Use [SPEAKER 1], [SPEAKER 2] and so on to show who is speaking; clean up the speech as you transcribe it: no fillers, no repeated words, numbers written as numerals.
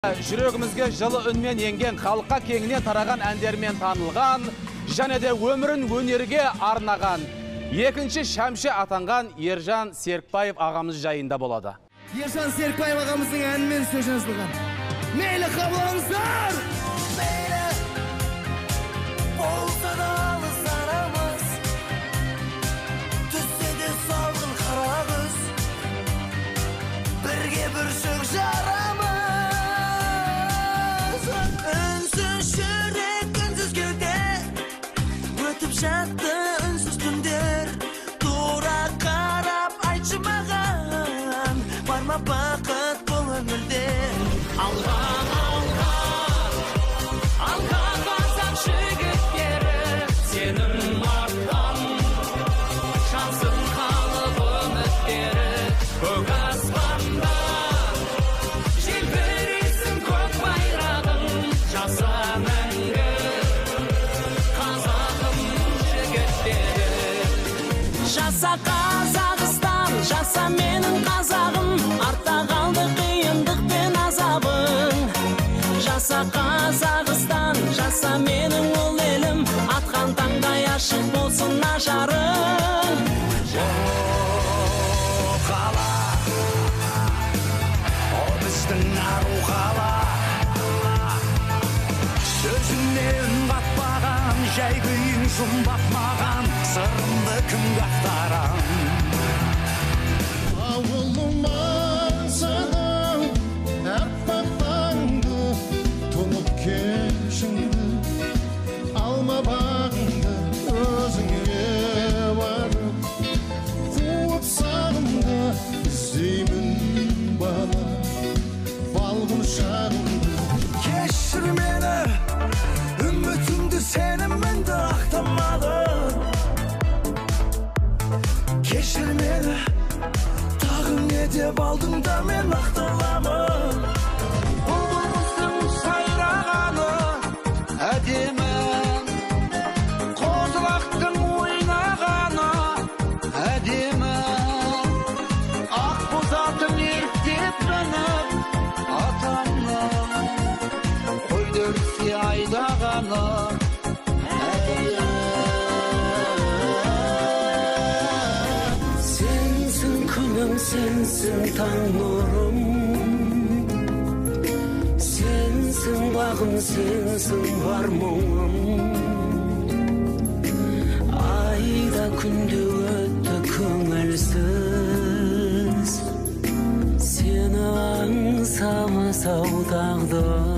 [SPEAKER 1] Жүрегімізге жылы үнмен енген, халыққа кеңінен тараған әндермен танылған, және де өмірін өнерге арнаған, екінші шәмші атанған Ержан Серікбаев ағамыз жайында болады.
[SPEAKER 2] Ержан Серікбаев ағамыздың әнімен сөз жазылған. Мейлі қабылыңыздар! Мейлі болса да алыс арамыз, түссе де салғын қара күз, бірге бүршік жарамыз. Үнсіз жүрек, үнсіз кеуде, өтіп жатты үнсіз түндер. Тура қарап айтшы маған, бар ма бақыт бұл өмірде? Алға, алға, алға басар жігіттері, сенің арттан шансың қалып үміттері. Көк аспанда желбіресің көк байрағың, жаса мәңгі қазағым жігіттері. Жаса Қазақстан, жаса менің қазағым, артта қалды қиындық пен азабың. Жаса Қазақстан, жаса менің ұл елім, атқан таңдай ашық болсын ажарың. Қала, о біздің ару қала, сөзіне үн қатпаған, жай күйін жұмбақ маған, сырымды кімге ақтарам?
[SPEAKER 3] Ауылым аңсадым, әппақ таңды, тұнып кешіңді, алма бағыңды өзіңе барып, қуып сағымды іздеймін бала, балғын шағымды.
[SPEAKER 2] Кешір мені, үмітімді сенімімді ақтамадым. Кешір мені, тағы не деп алдың да мен ақталамын. Бұлбұлымыздың сайрағаны әдемі, қозылақтың ойнағаны әдемі, ақ боз атын ерттеп мініп атамның қойды өрсе айдағаны әдемі. Сенсің күнім, сенсің таң нұрым, сенсің бағым, сенсің бар мұңым. Айда күнде өтті көңілсіз, сені аңсамас ау тағдыр.